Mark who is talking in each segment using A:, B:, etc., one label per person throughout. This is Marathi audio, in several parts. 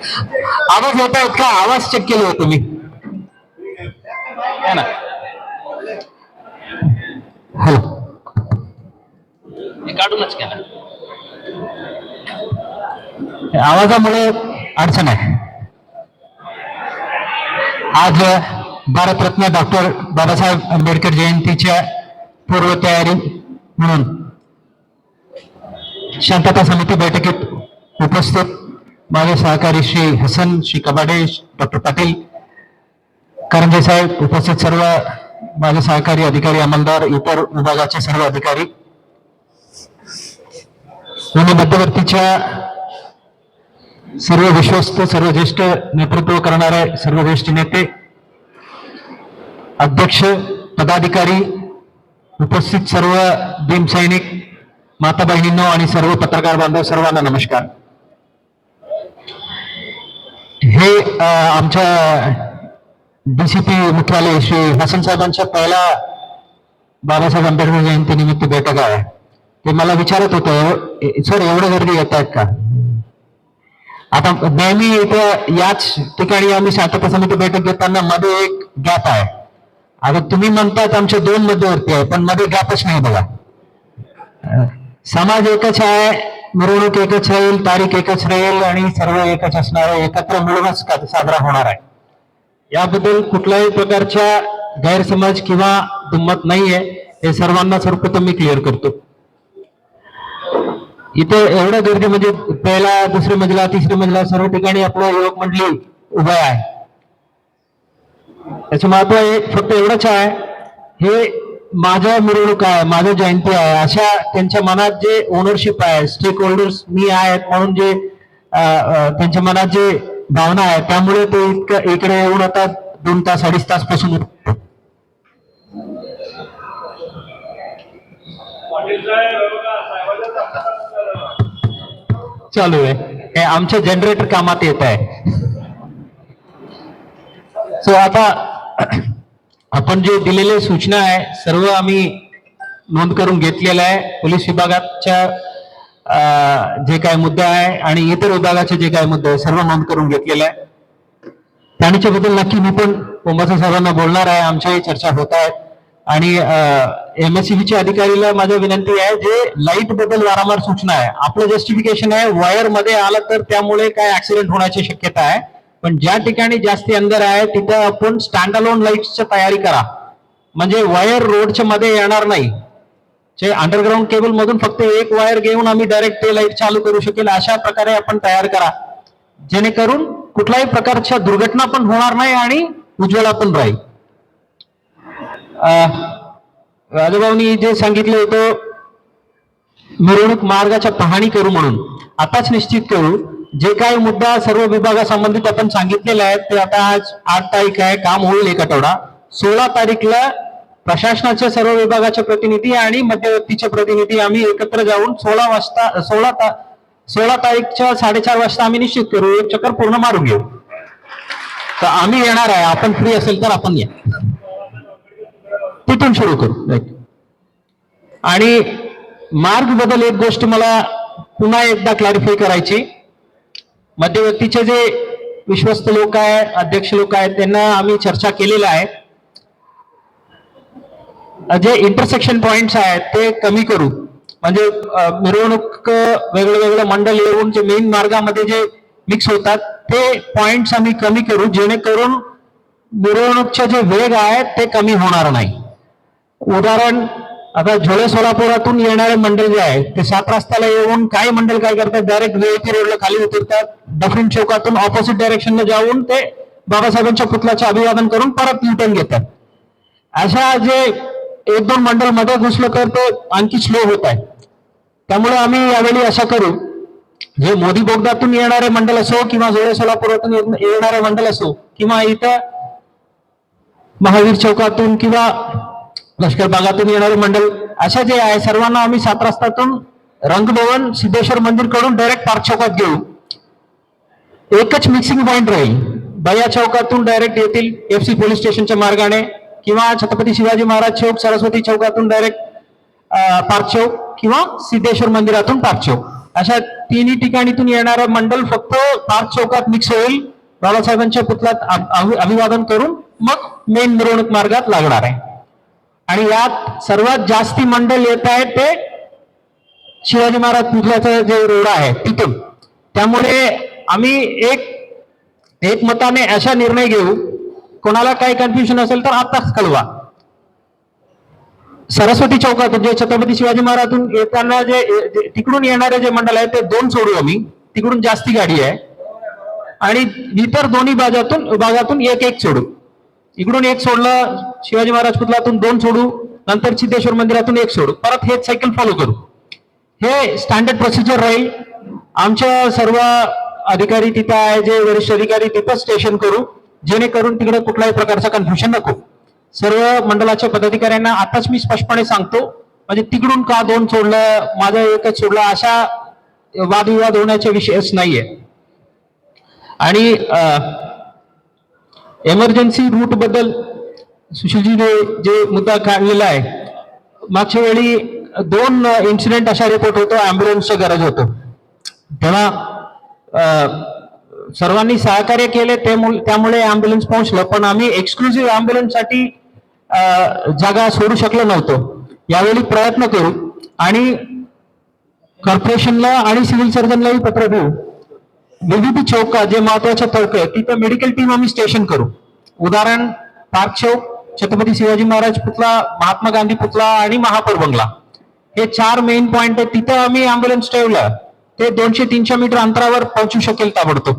A: आवाज येत आहेत का? आवाज चेक केलं होतं मी. ना हॅलो, काढूनच केला. आवाजामुळे अडचण आहे. आज भारतरत्न डॉक्टर बाबासाहेब आंबेडकर जयंतीच्या पूर्वतयारी म्हणून शांतता समिती बैठकीत उपस्थित माझे सहकारी श्री हसन, श्री कबाडे, डॉक्टर पाटील, करंजे साहेब, उपस्थित सर्व माझे सहकारी अधिकारी, अंमलदार, इतर विभागाचे सर्व अधिकारी आणि मध्यवर्तीच्या सर्व विश्वस्त, सर्व ज्येष्ठ नेतृत्व करणारे सर्व ज्येष्ठ नेते, अध्यक्ष, पदाधिकारी, उपस्थित सर्व भीमसैनिक, माता बहिणींनो आणि सर्व पत्रकार बांधव, सर्वांना नमस्कार. हे आमच्या डीसीपी मुख्यालय श्री हसन साहेबांच्या पहिला बाबासाहेब आंबेडकर जयंती निमित्त बैठक आहे. ते मला विचारत होतं, सर एवढं गर्दी येत आहेत का? आता नेहमी इथं याच ठिकाणी आम्ही शांतता समिती बैठक घेताना मध्ये एक गॅप आहे. आता तुम्ही म्हणतात आमच्या 2 मध्यवर्ती आहे, पण मध्ये गॅपच नाही बघा. समाज एकच आहे, मिरवणूक एकच राहील, तारीख एकच राहील आणि सर्व एकच असणार आहे. एकत्र मिळूनच साजरा होणार आहे. याबद्दल कुठल्याही प्रकारच्या गैरसमज किंवा दुमत नाहीये, हे सर्वांना सर्वप्रथम मी क्लिअर करतो. इथे एवढं गर्दी म्हणजे पहिला, दुसरी मजला, तिसरी मजला सर्व ठिकाणी आपलं युवक मंडळी उभं आहे. त्याचं महत्व फक्त एवढंच आहे, हे माझं मिरवणूक आहे, माझं जयंती आहे, अशा त्यांच्या मनात जे ओनरशिप आहे, स्टेक होल्डर्स मी आहेत म्हणून जे त्यांच्या मनात जे भावना आहे, त्यामुळे ते इकडे येऊन आता 2 तास 2.5 तास पासून चालू आहे. हे आमच्या जनरेटर कामात येत आहे. सो आता आपण जे दिलेले सूचना आहे सर्व आम्ही नोंद करून घेतलेलं आहे. पोलीस विभागाच्या जे काय मुद्दे आहे आणि इतर विभागाचे जे काय मुद्दे आहे सर्व नोंद करून घेतलेले आहे. त्याच्याबद्दल नक्की मी पण पोंबासा साहेबांना बोलणार आहे. आमच्याही चर्चा होत आहेत आणि MSCBच्या अधिकारीला माझी विनंती आहे, जे लाईट बद्दल वारंवार सूचना आहे, आपलं जस्टिफिकेशन आहे वायर मध्ये आलं तर त्यामुळे काय ऍक्सिडेंट होण्याची शक्यता आहे, पण ज्या ठिकाणी जास्ती अंदर आहे तिथं आपण स्टँड अलोन लाईट्सची तयारी करा, म्हणजे वायर रोडच्या मध्ये येणार नाही. जे अंडरग्राउंड केबल मधून फक्त एक वायर घेऊन आम्ही डायरेक्ट ते लाईट चालू करू शकेल अशा प्रकारे आपण तयार करा, जेणेकरून कुठल्याही प्रकारच्या दुर्घटना पण होणार नाही आणि उज्ज्वला पण राहील. राजाभाऊनी जे सांगितलं होतं मिरवणूक मार्गाच्या पाहणी करू म्हणून, आताच निश्चित करू. जे काही मुद्दा सर्व विभागासंबंधित आपण सांगितलेला आहे ते आता आज 8 तारीख आहे, काम होईल 1 आठवडा. 16 तारीखला प्रशासनाच्या सर्व विभागाचे प्रतिनिधी आणि मध्यवर्तीचे प्रतिनिधी आम्ही एकत्र जाऊन 16 तारीखच्या 4:30 वाजता आम्ही निश्चित करू, एक चक्कर पूर्ण मारून घेऊ. तर आम्ही येणार आहे, आपण फ्री असेल तर आपण या, तिथून सुरू करू. आणि मार्ग बद्दल एक गोष्ट मला पुन्हा एकदा क्लॅरिफाय करायची. मध्यवर्तीचे जे विश्वस्त लोक आहेत, अध्यक्ष लोक आहेत, त्यांना आम्ही चर्चा केलेला आहे. जे इंटरसेक्शन पॉइंट्स आहेत ते कमी करू, म्हणजे मिरवणूक वेगळं वेगळं मंडळ येऊन जे मेन मार्गामध्ये जे मिक्स होतात ते पॉइंट्स आम्ही कमी करू, जेणेकरून मिरवणूकचे जे वेग आहेत ते कमी होणार नाही. उदाहरण, आता झोळे सोलापुरातून येणारे मंडळ जे आहे ते 7 रस्त्याला येऊन काही मंडळ काय करतात, डायरेक्ट VIP रोडला खाली उतरतात, डफरीन चौकातून ऑपोजिट डायरेक्शनला जाऊन ते बाबासाहेबांच्या पुतळ्याचे अभिवादन करून परत युटर्न घेतात. अशा जे 1-2 मंडळ मध्ये घुसलं तर ते आणखी स्लो होत आहे. त्यामुळे आम्ही यावेळी अशा करू, जे मोदी बोगद्यातून येणारे मंडळ असो किंवा झोळे सोलापुरातून येणारे मंडळ असो किंवा इथं महावीर चौकातून किंवा लष्कर भागातून येणारे मंडळ, अशा जे आहे सर्वांना आम्ही 7 रस्त्यातून रंगभवन सिद्धेश्वर मंदिर कडून डायरेक्ट पार्क चौकात घेऊ. एकच मिक्सिंग पॉइंट राहील, बया चौकातून डायरेक्ट येतील FC पोलीस स्टेशनच्या मार्गाने किंवा छत्रपती शिवाजी महाराज चौक, सरस्वती चौकातून डायरेक्ट पार्क चौक किंवा सिद्धेश्वर मंदिरातून पार्क चौक, अशा तिन्ही ठिकाणीतून येणारं मंडळ फक्त पार्क चौकात मिक्स होईल, बाबासाहेबांच्या पुतळ्यात अभिवादन करून मग मेन मिरवणूक मार्गात लागणार आहे. आणि यात सर्वात जास्ती मंडळ येत आहेत ते शिवाजी महाराज पुतळ्याचं जे रोड आहे तिथून. त्यामुळे आम्ही एक मताने असा निर्णय घेऊ, कोणाला काही कन्फ्युजन असेल तर आताच कळवा. सरस्वती चौकातून जे छत्रपती शिवाजी महाराजून येताना जे तिकडून येणारे जे मंडळ आहे ते 2 सोडू आम्ही, तिकडून जास्ती गाडी आहे. आणि इतर दोन्ही भागातून एक सोडू. इकडून 1 सोडलं, शिवाजी महाराज पुतळ्यातून 2 सोडू, नंतर सिद्धेश्वर मंदिरातून 1 सोडू, परत हेच सायकल फॉलो करू. हे स्टँडर्ड प्रोसिजर राहील. आमच्या सर्व अधिकारी तिथं आहे, जे वरिष्ठ अधिकारी तिथं स्टेशन करू, जेणेकरून तिकडे कुठल्याही प्रकारचं कन्फ्युजन नको. सर्व मंडळाच्या पदाधिकाऱ्यांना आताच मी स्पष्टपणे सांगतो, म्हणजे तिकडून का 2 सोडलं, माझं 1च सोडलं, अशा वादविवाद होण्याचा विषयच नाहीये. आणि एमर्जन्सी रूट बद्दल सुशीलजीने जे मुद्दा काढलेला आहे, मागच्या वेळी 2 इन्सिडेंट अशा रिपोर्ट होतो, अँब्युलन्सची गरज होतो. तेव्हा सर्वांनी सहकार्य केले, त्यामुळे अँब्युलन्स पोहोचलं. पण आम्ही एक्सक्लुझिव्ह अँब्युलन्ससाठी जागा सोडू शकलो नव्हतो. यावेळी प्रयत्न करू आणि कॉर्पोरेशनला आणि सिव्हिल सर्जनलाही पत्र देऊ. विविध चौक जे महत्वाचे चौक आहे तिथं मेडिकल टीम आम्ही स्टेशन करू. उदाहरण पार्क चौक, छत्रपती शिवाजी महाराज पुतळा, महात्मा गांधी पुतळा आणि महापौर बंगला, हे 4 मेन पॉइंट आहे. तिथं आम्ही अँब्युलन्स ठेवलं ते 200-300 मीटर अंतरावर पोहोचू शकेल ताबडतोब.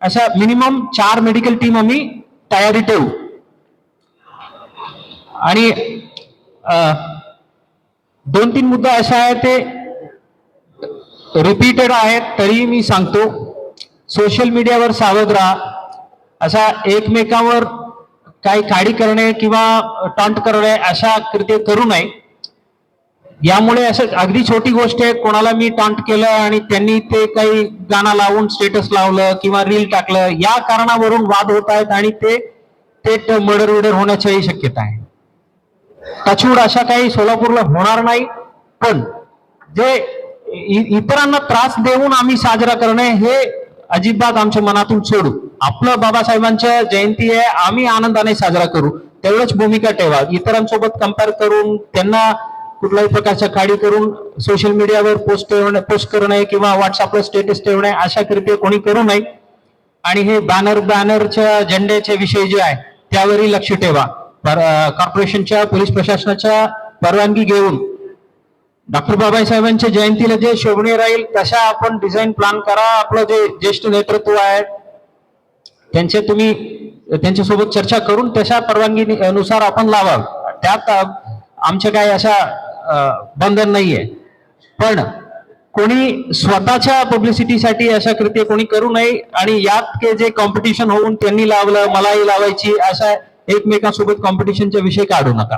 A: अशा मिनिमम 4 मेडिकल टीम आम्ही तयारी ठेवू. आणि 2-3 मुद्दा असा आहे ते रिपीटेड आहेत, तरी मी सांगतो, सोशल मीडियावर सावध राहा. असा एकमेकांवर काही काडी करणे किंवा टॉन्ट करणे अशा कृत्य करू नये. यामुळे असं अगदी छोटी गोष्ट आहे, कोणाला मी टॉन्ट केलं आणि त्यांनी ते काही गाणं लावून स्टेटस लावलं किंवा रील टाकलं, या कारणावरून वाद होत आहेत आणि ते मर्डर होण्याची शक्यता आहे. टचवूड अशा काही सोलापूरला होणार नाही. पण जे इतरांना त्रास देऊन आम्ही साजरा करणे हे अजिबात आमच्या मनातून सोडू. आपलं बाबासाहेबांच्या जयंती आहे, आम्ही आनंदाने साजरा करू, तेवढंच भूमिका ठेवा. इतरांसोबत कंपेअर करून त्यांना कुठल्याही प्रकारच्या काडी करून सोशल मीडियावर पोस्ट करणे किंवा व्हॉट्सअपला स्टेटस ठेवणे अशा कृत्य कोणी करू नये. आणि हे बॅनरच्या झेंड्याचे विषय जे आहे त्यावरही लक्ष ठेवा. कॉर्पोरेशनच्या पोलीस प्रशासनाच्या परवानगी घेऊन डॉक्टर बाबासाहेबांच्या जयंतीला जे शोभनीय राहील तशा आपण डिझाईन प्लॅन करा. आपलं जे ज्येष्ठ नेतृत्व आहे त्यांच्यासोबत चर्चा करून तशा परवानगीनुसार आपण लावा. त्यात आमच्या काही अशा बंधन नाहीये. पण कोणी स्वतःच्या पब्लिसिटीसाठी अशा कृत्य कोणी करू नये. आणि यात जे कॉम्पिटिशन होऊन त्यांनी लावलं मलाही लावायची अशा एकमेकांसोबत कॉम्पिटिशनचा विषय काढू नका.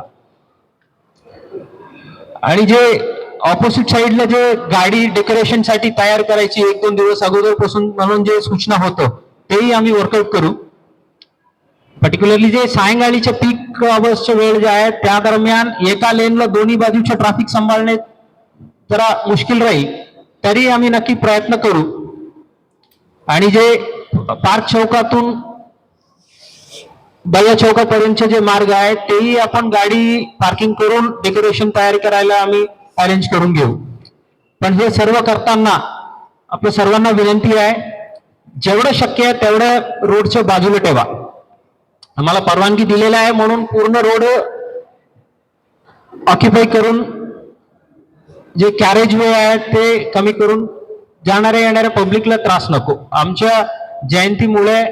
A: आणि जे ऑपोजिट साईडला जे गाडी डेकोरेशन साठी तयार करायची 1-2 दिवस अगोदरपासून म्हणून जे सूचना होतं तेही आम्ही वर्कआउट करू. पर्टिक्युलरली जे सायंकाळीच्या पीक अवर्सच्या वेळ जे आहे त्या दरम्यान एका लेनला दोन्ही बाजूच्या ट्रॅफिक सांभाळणे जरा मुश्किल राहील, तरी आम्ही नक्की प्रयत्न करू. आणि जे पार्क चौकातून बया चौकापर्यंतचे जे मार्ग आहेत तेही आपण गाडी पार्किंग करून डेकोरेशन तयार करायला आम्ही अरेंज करून घेऊ. पण हे सर्व करताना आपल्या सर्वांना विनंती आहे, जेवढं शक्य आहे तेवढं रोडच्या बाजूला ठेवा. आम्हाला परवानगी दिलेला आहे म्हणून पूर्ण रोड ऑक्युपाय करून जे कॅरेज वे आहे ते कमी करून जाणाऱ्या येणाऱ्या पब्लिकला त्रास नको. आमच्या जयंतीमुळे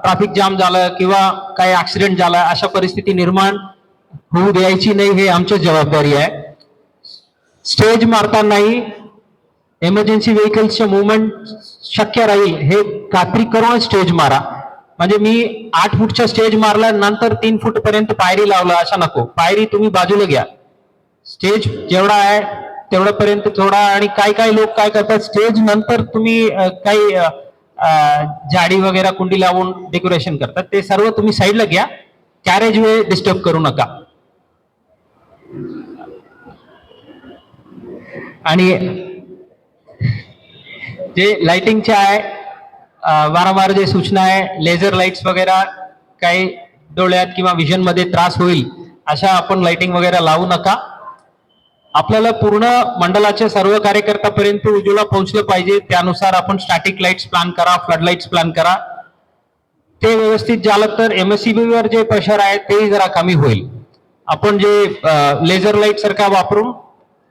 A: ट्रॅफिक जाम झालं किंवा काही ऍक्सिडेंट झाला अशा परिस्थिती निर्माण होऊ द्यायची नाही, हे आमची जबाबदारी आहे. स्टेज मारतानाही इमर्जन्सी व्हेकल्सचे मुवमेंट शक्य राहील हे खात्री करून स्टेज मारा. म्हणजे मी 8 फूटचा स्टेज मारला नंतर 3 फूट पर्यंत पायरी लावला अशा नको. पायरी तुम्ही बाजूला घ्या, स्टेज जेवढा आहे तेवढ्यापर्यंत थोडा. आणि काही लोक काय करतात, स्टेज नंतर तुम्ही काही जाडी वगैरे कुंडी लावून डेकोरेशन करतात, ते सर्व तुम्ही साईडला घ्या. कॅरेज वे डिस्टर्ब करू नका. आणि जे लाइटिंगचे आहे वारंवार जे सूचना आहे लेझर लाईट्स वगैरे काही डोळ्यात किंवा विजन मध्ये त्रास होईल अशा आपण लाइटिंग वगैरे लावू नका. आपल्याला पूर्ण मंडळाच्या सर्व कार्यकर्त्यापर्यंत उज्ज्वला पोहोचलं पाहिजे, त्यानुसार आपण स्टॅटिक लाईट्स प्लॅन करा, फ्लड लाईट्स प्लॅन करा. ते व्यवस्थित झालं तर MSCB वर जे प्रेशर आहे तेही जरा कमी होईल. आपण जे लेझर लाईट सारखा वापरून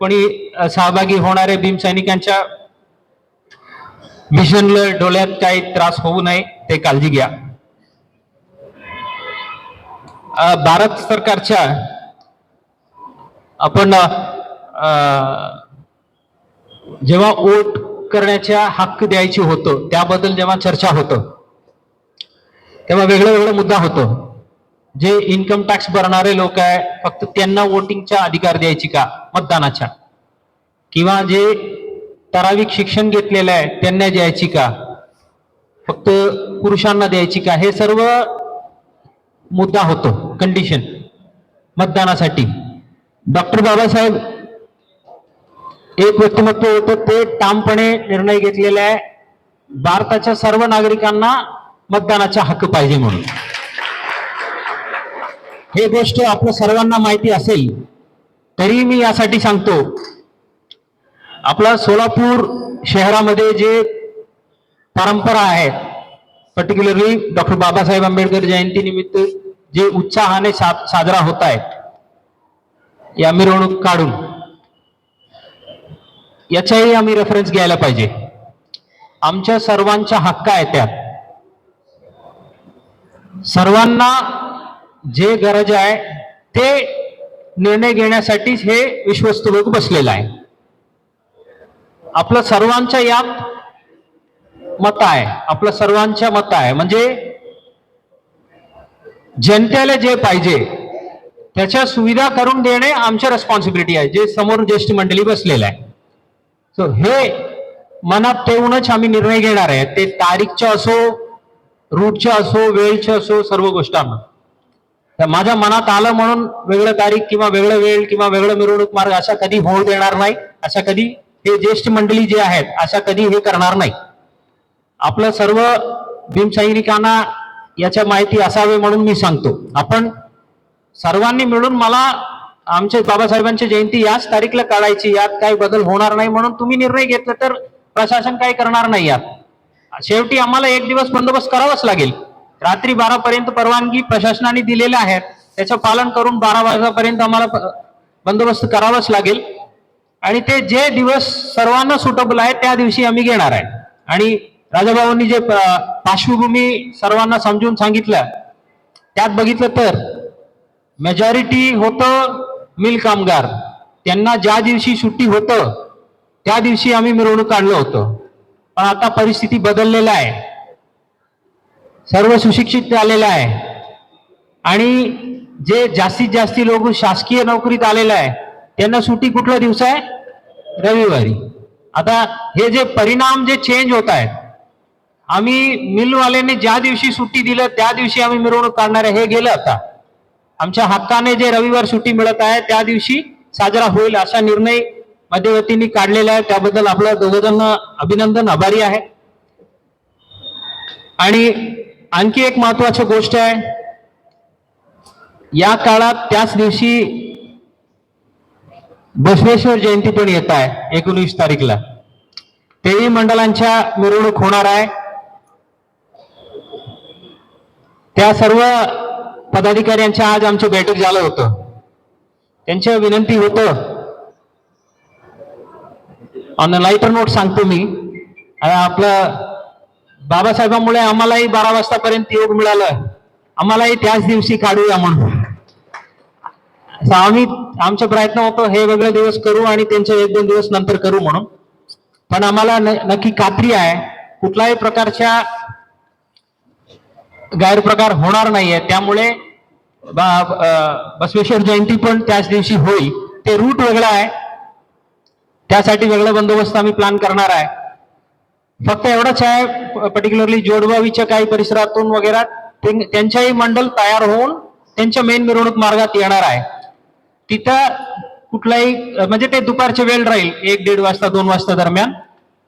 A: कोणी सहभागी होणारे भीम सैनिकांच्या विजनला डोळ्यात काही त्रास होऊ नये ते काळजी घ्या. भारत सरकारच्या आपण जेव्हा वोट करण्याचा हक्क द्यायची होतो त्याबद्दल जेव्हा चर्चा होतो तेव्हा वेगळा मुद्दा होतो. जे इन्कम टॅक्स भरणारे लोक आहे फक्त त्यांना वोटिंगचा अधिकार द्यायची का मतदानाचा, किंवा जे ठराविक शिक्षण घेतलेलं आहे त्यांना द्यायची का, फक्त पुरुषांना द्यायची का, हे सर्व मुद्दा होतो कंडिशन मतदानासाठी. डॉक्टर बाबासाहेब एक व्यक्तिमत्व होतं, ते ठामपणे निर्णय घेतलेला आहे भारताच्या सर्व नागरिकांना मतदानाचा हक्क पाहिजे म्हणून. हे गोष्ट आपल्या सर्वांना माहिती असेल तरी मी यासाठी सांगतो, आपला सोलापूर शहरामध्ये जे परंपरा आहेत पर्टिक्युलरली डॉक्टर बाबासाहेब आंबेडकर जयंती निमित्त जे उत्साहाने साजरा होत आहेत या मिरवणूक काढून, याचाही आम्ही रेफरन्स घ्यायला पाहिजे. आमच्या सर्वांचा हक्क आहे त्यात. सर्वांना जे गरज आहे ते निर्णय घेण्यासाठीच हे विश्वस्त लोक बसलेला आहे. आपलं सर्वांच्या यात मत आहे, आपलं सर्वांच्या मत आहे, म्हणजे जनतेला जे पाहिजे त्याच्या सुविधा करून देणे आमच्या रिस्पॉन्सिबिलिटी आहे, जे समोर ज्येष्ठ मंडळी बसलेलं आहे. सो हे मनात ठेवूनच आम्ही निर्णय घेणार आहे. ते तारीखच्या असो, रूटच्या असो, वेळच्या असो, सर्व गोष्टांना. तर माझ्या मनात आलं म्हणून वेगळं तारीख किंवा वेगळं वेळ किंवा वेगळं मिरवणूक मार्ग अशा कधी होऊ देणार नाही. अशा कधी हे ज्येष्ठ मंडळी जे आहेत अशा कधी हे करणार नाही. आपलं सर्व भीम सैनिकांना याच्या माहिती असावे म्हणून मी सांगतो. आपण सर्वांनी मिळून मला आमच्या बाबासाहेबांची जयंती याच तारीखला काढायची, यात काही बदल होणार नाही म्हणून तुम्ही निर्णय घेतला तर प्रशासन काही करणार नाही. यात शेवटी आम्हाला एक दिवस बंदोबस्त करावाच लागेल. रात्री 12 पर्यंत परवानगी प्रशासनाने दिलेल्या आहेत, त्याचं पालन करून 12 वाजेपर्यंत आम्हाला बंदोबस्त करावाच लागेल. आणि ते जे दिवस सर्वांना सुटेबल आहे त्या दिवशी आम्ही घेणार आहे. आणि राजाभाऊंनी जे पार्श्वभूमी सर्वांना समजून सांगितलं त्यात बघितलं तर मेजॉरिटी होतं मिल कामगार, त्यांना ज्या दिवशी सुट्टी होतं त्या दिवशी आम्ही मिरवणूक काढलं होतं. पण आता परिस्थिती बदललेला आहे, सर्व सुशिक्षित आलेला आहे आणि जे जास्तीत जास्त लोक शासकीय नोकरीत आलेला आहे त्यांना सुट्टी कुठला दिवस आहे? रविवारी. आता हे जे परिणाम जे चेंज होत आहेत, आम्ही मिलवाल्याने ज्या दिवशी सुट्टी दिलं त्या दिवशी आम्ही मिरवणूक काढणार आहे, हे गेलं. आता आमच्या हक्काने जे रविवार सुट्टी मिळत आहे त्या दिवशी साजरा होईल असा निर्णय मध्यवर्तींनी काढलेला आहे. त्याबद्दल आपल्या दोघजण अभिनंदन, आभारी आहे. आणि आणखी एक महत्वाची गोष्ट आहे, या काळात त्याच दिवशी बसवेश्वर जयंती पण येत आहे 19 तारीखला. तेही मंडळांच्या मिरवणूक होणार आहे. त्या सर्व पदाधिकाऱ्यांच्या आज आमची बैठक झालं होतं. त्यांच्या विनंती होतं, ऑन अ लाइटर नोट सांगतो मी, आपलं बाबासाहेबांमुळे आम्हालाही 12 वाजतापर्यंत योग मिळालं, आम्हालाही त्याच दिवशी काढूया म्हणून आम्ही आमचा प्रयत्न होतो हे वेगळे दिवस करू आणि त्यांचे 1-2 दिवस नंतर करू म्हणून. पण आम्हाला नक्की खात्री आहे कुठल्याही प्रकारच्या गैरप्रकार होणार नाहीये. त्यामुळे बसवेश्वर जयंती पण त्याच दिवशी होईल. ते रूट वेगळा आहे, त्यासाठी वेगळा बंदोबस्त आम्ही प्लॅन करणार आहे. फक्त एवढंच आहे, पर्टिक्युलरली जोडबावीच्या काही परिसरातून वगैरे त्यांच्याही मंडळ तयार होऊन त्यांच्या मेन मिरवणूक मार्गात येणार आहे. तिथं कुठलाही म्हणजे ते दुपारची वेळ राहील 1-1:30 वाजता 2 वाजता दरम्यान.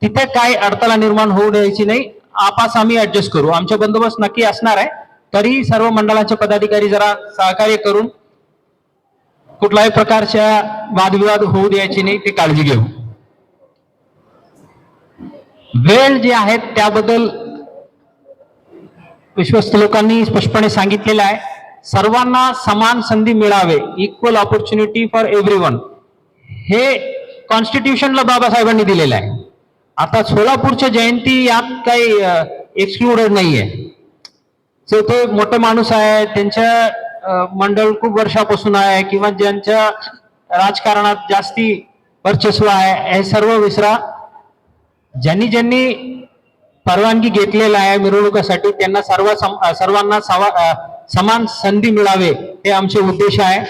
A: तिथे काय अडथळा निर्माण होऊ द्यायची नाही. आपास आम्ही ऍडजस्ट करू. आमचा बंदोबस्त नक्की असणार आहे. तरी सर्व मंडळाचे पदाधिकारी जरा सहकार्य करून कुठल्याही प्रकारच्या वादविवाद होऊ द्यायची नाही, ते काळजी घेऊ. वेळ जी आहे त्याबद्दल विश्वस्त लोकांनी स्पष्टपणे सांगितलेलं आहे. सर्वांना समान संधी मिळावे, इक्वल ऑपॉर्च्युनिटी फॉर एव्हरीवन, हे कॉन्स्टिट्यूशनला बाबासाहेबांनी दिलेलं आहे. आता सोलापूरच्या जयंती यात काही एक्सक्लुडेड नाहीये. सो ते मोठे माणूस आहे, त्यांच्या मंडळ खूप वर्षापासून आहे, किंवा ज्यांच्या राजकारणात जास्ती वर्चस्व आहे, हे सर्व विसरा. ज्यांनी ज्यांनी परवानगी घेतलेला आहे मिरवणुकीसाठी त्यांना सर्वांना समान संधी मिळावे, हे आमचे उद्देश आहे.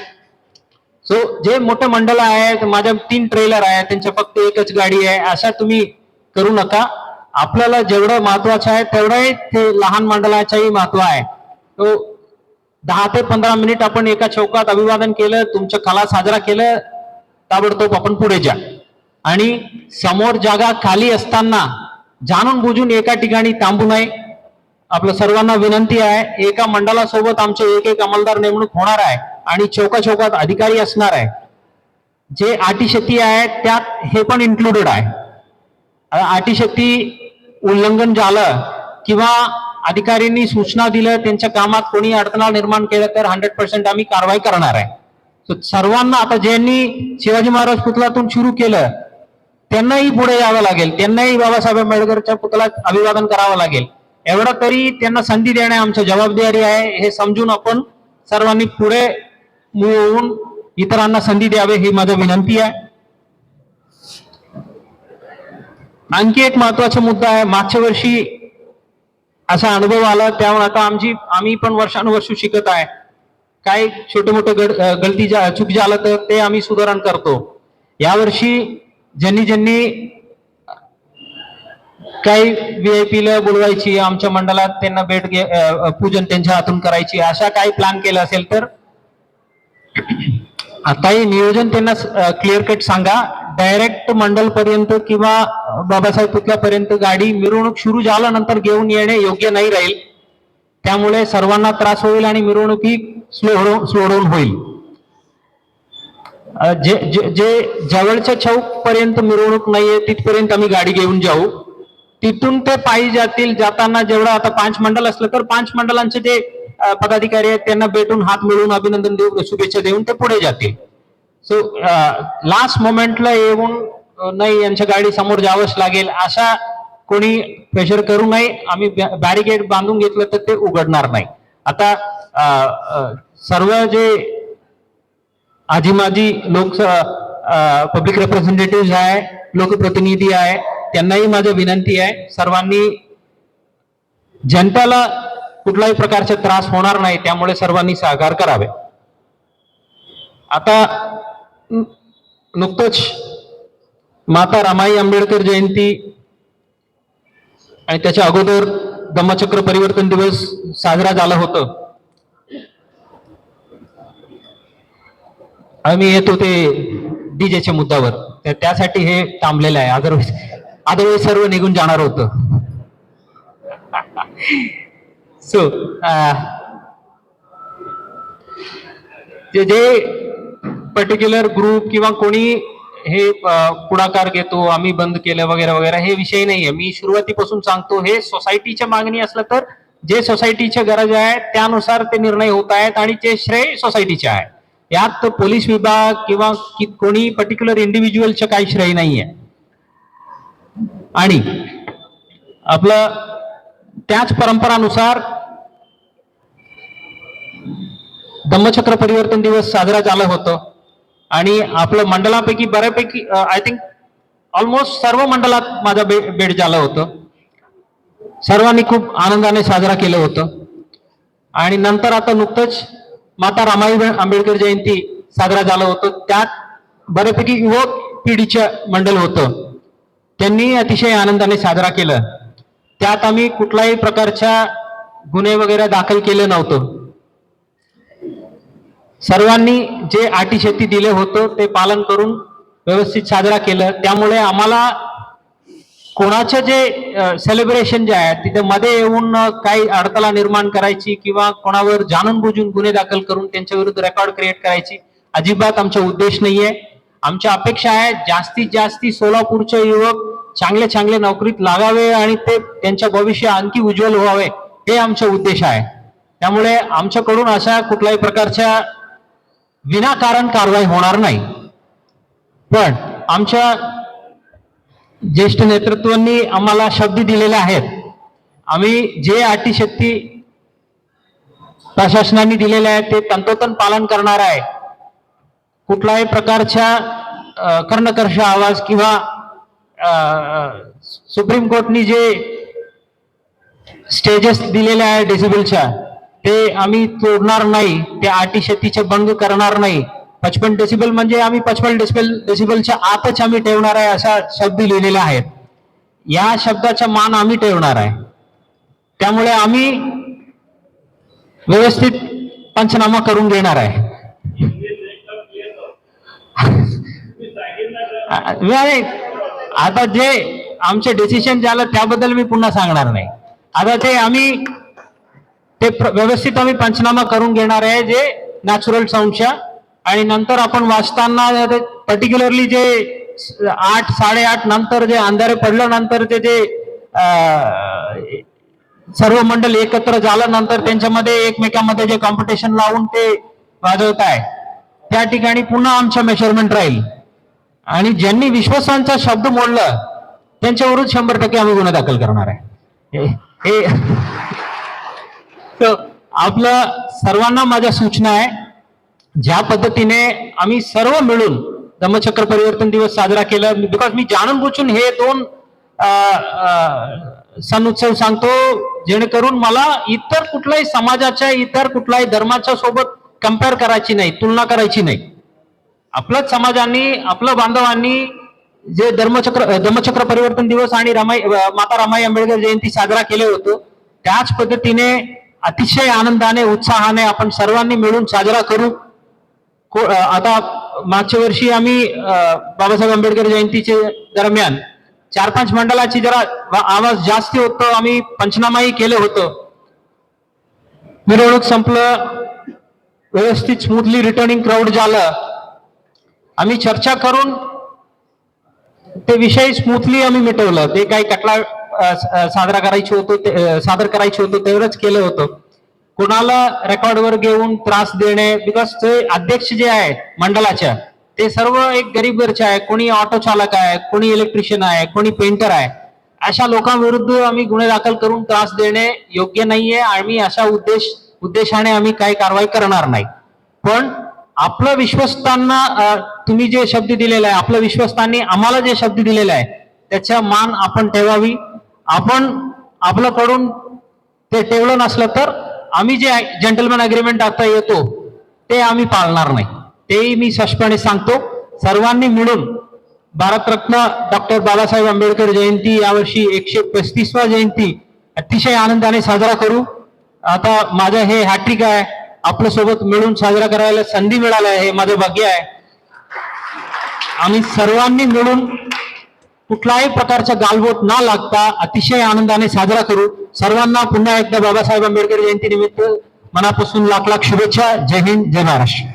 A: सो जे मोठे मंडळ आहेत, माझ्या 3 ट्रेलर आहे, त्यांच्या फक्त एकच गाडी आहे, अशा तुम्ही करू नका. आपल्याला जेवढं महत्वाचं आहे तेवढं ते लहान मंडळाचंही महत्व आहे. तो 10 ते 15 मिनिट आपण एका चौकात अभिवादन केलं, तुमचं कला साजरा केलं, ताबडतोब आपण पुढे जा. आणि समोर जागा खाली असताना जाणून बुजून एका ठिकाणी थांबू नये. आपलं सर्वांना विनंती आहे, एका मंडळासोबत आमचे एक अंमलदार नेमणूक होणार आहे आणि चौकात अधिकारी असणार आहे. जे अटीशती आहे त्यात हे पण इन्क्लुडेड आहे. अटीशती उल्लंघन झालं किंवा अधिकाऱ्यांनी सूचना दिलं, त्यांच्या कामात कोणी अडथळा निर्माण केला तर 100% आम्ही कारवाई करणार आहे. सर्वांना, आता ज्यांनी शिवाजी महाराज पुतळ्यातून सुरू केलं त्यांनाही पुढे यावं लागेल, त्यांनाही बाबासाहेब आंबेडकरच्या पुतळ्यात अभिवादन करावं लागेल. एवढं तरी त्यांना संधी देणे आमची जबाबदारी आहे, हे समजून आपण सर्वांनी पुढे होऊन इतरांना संधी द्यावे, ही माझी विनंती आहे. आणखी एक महत्वाचा मुद्दा आहे. मागच्या वर्षी असा अनुभव आला, त्यामुळे आता आम्ही पण वर्षानुवर्ष शिकत आहे. काही छोटे मोठे गलती चूक झालं तर ते आम्ही सुधारण करतो. यावर्षी ज्यांनी काही व्हीआयपीला बोलवायची, आमच्या मंडळात त्यांना पूजन त्यांच्या हातून करायची, अशा काही प्लॅन केला असेल तर आताही नियोजन त्यांना क्लिअर कट सांगा. डायरेक्ट मंडल पर्यंत किंवा बाबासाहेब पुतळ्यापर्यंत गाडी मिरवणूक सुरू झाल्यानंतर घेऊन येणे योग्य नाही राहील. त्यामुळे सर्वांना त्रास होईल आणि मिरवणूक ही स्लो डाऊन होईल. जे जवळच्या चौक पर्यंत मिरवणूक नाहीये तिथपर्यंत आम्ही गाडी घेऊन जाऊ. तिथून ते पायी जातील. जाताना जेवढं आता 5 मंडळ असलं तर 5 मंडळांचे जे पदाधिकारी आहेत त्यांना भेटून हात मिळवून अभिनंदन देऊन शुभेच्छा देऊन ते पुढे जातील. सो लास्ट मोमेंटला येऊन नाही यांच्या गाडी समोर जावंच लागेल अशा कोणी प्रेशर करू नये. आम्ही बॅरिकेड बांधून घेतलं तर ते उघडणार नाही. आता सर्व जे आजी माजी लोक पब्लिक रिप्रेझेंटेटिव्ह आहे, लोकप्रतिनिधी आहे, त्यांनाही माझी विनंती आहे, सर्वांनी जनतेला कुठल्याही प्रकारचा त्रास होणार नाही, त्यामुळे सर्वांनी सहकार करावे. आता नुकतंच माता रमाई आंबेडकर जयंती आणि त्याच्या अगोदर धम्मचक्र परिवर्तन दिवस साजरा झाला होता. आम्ही येतो ते डीजेच्या मुद्द्यावर, त्यासाठी हे थांबलेलं आहे. अदरवाईज सर्व निघून जाणार होतं. सो जे पर्टिक्युलर ग्रुप किंवा कोणी हे पुढाकार घेतो, आम्ही बंद केलं वगैरे वगैरे, हे विषय नाहीये. मी सुरुवातीपासून सांगतो, हे सोसायटीच्या मागणी असलं तर जे सोसायटीच्या गरज आहे त्यानुसार ते निर्णय होत आहेत आणि ते श्रेय सोसायटीचे आहे. यात पोलीस विभाग किंवा कोणी पर्टिक्युलर इंडिव्हिज्युअलचं काही श्रेय नाहीये. आणि आपलं त्याच परंपरानुसार धम्मचक्र परिवर्तन दिवस साजरा झाला होतं आणि आपलं मंडळापैकी बऱ्यापैकी आय थिंक ऑलमोस्ट सर्व मंडळात माझा भेट झालं होतं. सर्वांनी खूप आनंदाने साजरा केलं होतं. आणि नंतर आता नुकतंच माता रमाई आंबेडकर जयंती साजरा झालं होतं. त्यात बऱ्यापैकी युवक पिढीचं मंडळ होतं, त्यांनी अतिशय आनंदाने साजरा केलं. त्यात आम्ही कुठल्याही प्रकारच्या गुन्हे वगैरे दाखल केले नव्हतं. सर्वांनी जे अटीशती दिले होतं ते पालन करून व्यवस्थित साजरा केलं. त्यामुळे आम्हाला कोणाचं जे सेलिब्रेशन जे आहे तिथे मध्ये येऊन काही अडथळा निर्माण करायची किंवा कोणावर जाणून बुजून गुन्हे दाखल करून त्यांच्या विरुद्ध रेकॉर्ड क्रिएट करायची अजिबात आमचा उद्देश नाहीये. आमच्या अपेक्षा आहे जास्तीत जास्ती सोलापूरचे युवक चांगले चांगले नोकरीत लागावे आणि ते त्यांच्या भविष्य आणखी उज्ज्वल व्हावे हे आमचा उद्देश आहे. त्यामुळे आमच्याकडून अशा कुठल्याही प्रकारच्या विनाकारण कारवाई होणार नाही. पण आमच्या ज्येष्ठ नेतृत्वांनी आम्हाला शब्द दिलेले आहेत. आम्ही जे अटीशक्ती प्रशासनाने दिलेले आहेत ते तंतोतंत पालन करणार आहे. कुठल्याही प्रकारच्या कर्णकर्ष आवाज किंवा सुप्रीम कोर्टनी जे स्टेजेस दिलेले आहे डेसिबलच्या ते आम्ही तोडणार नाही. ते अटीशक्तीचे भंग करणार नाही. 55 डेसिबल म्हणजे आम्ही 55 डेसिबलच्या आतच आम्ही ठेवणार आहे असा शब्द लिहिलेले आहेत. या शब्दाचा मान आम्ही ठेवणार आहे. त्यामुळे आम्ही व्यवस्थित पंचनामा करून घेणार आहे. आता जे आमचे डिसिजन झालं त्याबद्दल मी पुन्हा सांगणार नाही. आता ते आम्ही ते व्यवस्थित आम्ही पंचनामा करून घेणार आहे जे नॅचरल साऊंडच्या. आणि नंतर आपण वाचताना पर्टिक्युलरली जे 8, 8:30 नंतर जे अंधारे पडल्यानंतर ते जे सर्व मंडळ एकत्र झाल्यानंतर त्यांच्यामध्ये एकमेकांमध्ये जे कॉम्पिटिशन लावून ते वाजवत आहे त्या ठिकाणी पुन्हा आमच्या मेजरमेंट राहील. आणि ज्यांनी विश्वासांचा शब्द मोडला त्यांच्यावरून 100% आम्ही गुन्हा दाखल करणार आहे. हे आपलं सर्वांना माझ्या सूचना आहे. ज्या पद्धतीने आम्ही सर्व मिळून धम्मचक्र परिवर्तन दिवस साजरा केला, बिकॉज मी जाणून बुजून हे 2 सण उत्सव सांगतो जेणेकरून मला इतर कुठल्याही समाजाच्या इतर कुठल्याही धर्माच्या सोबत कम्पेअर करायची नाही, तुलना करायची नाही. आपल्याच समाजांनी आपल्या बांधवांनी जे धम्मचक्र परिवर्तन दिवस आणि माता रमाई आंबेडकर जयंती साजरा केले होतो त्याच पद्धतीने अतिशय आनंदाने उत्साहाने आपण सर्वांनी मिळून साजरा करू. आता मागच्या वर्षी आम्ही बाबासाहेब आंबेडकर जयंतीचे दरम्यान 4-5 मंडळाची जरा आवाज जास्ती होतो, आम्ही पंचनामाही केलं होतं. मिरवणूक संपलं, व्यवस्थित स्मूथली रिटर्निंग क्राऊड झालं. आम्ही चर्चा करून ते विषय स्मूथली आम्ही मिटवलं. ते काही कटला सादर करायचे होतो तेवढंच केलं होतं. कोणाला रेकॉर्डवर घेऊन त्रास देणे, बिकॉज ते अध्यक्ष जे आहेत मंडळाच्या ते सर्व एक गरीब घरचे आहे. कोणी ऑटो चालक आहे, कोणी इलेक्ट्रिशियन आहे, कोणी पेंटर आहे. अशा लोकांविरुद्ध आम्ही गुन्हे दाखल करून त्रास देणे योग्य नाहीये. आम्ही अशा उद्देशाने आम्ही काही कारवाई करणार नाही. पण आपलं विश्वस्तांना तुम्ही जे शब्द दिलेला आहे, आपल्या विश्वस्तांनी आम्हाला जे शब्द दिलेला आहे त्याचा मान आपण ठेवावी. आपण आपल्याकडून ते ठेवलं नसलं तर आम्ही जे जेंटलमॅन अग्रीमेंट आता येतो ते आम्ही पाळणार नाही. तेही मी स्पष्टपणे सांगतो. सर्वांनी मिळून भारतरत्न डॉक्टर बाबासाहेब आंबेडकर जयंती यावर्षी 135वा जयंती अतिशय आनंदाने साजरा करू. आता माझं हे हॅट्रिक आहे, आपल्या सोबत मिळून साजरा करायला संधी मिळाली आहे, हे माझं भाग्य आहे. आम्ही सर्वांनी मिळून कुठल्याही प्रकारचा गालबोट न लागता अतिशय आनंदाने साजरा करू. सर्वांना पुन्हा एकदा बाबासाहेब आंबेडकर जयंती निमित्त मनापासून लाख लाख शुभेच्छा. जय हिंद, जय महाराष्ट्र.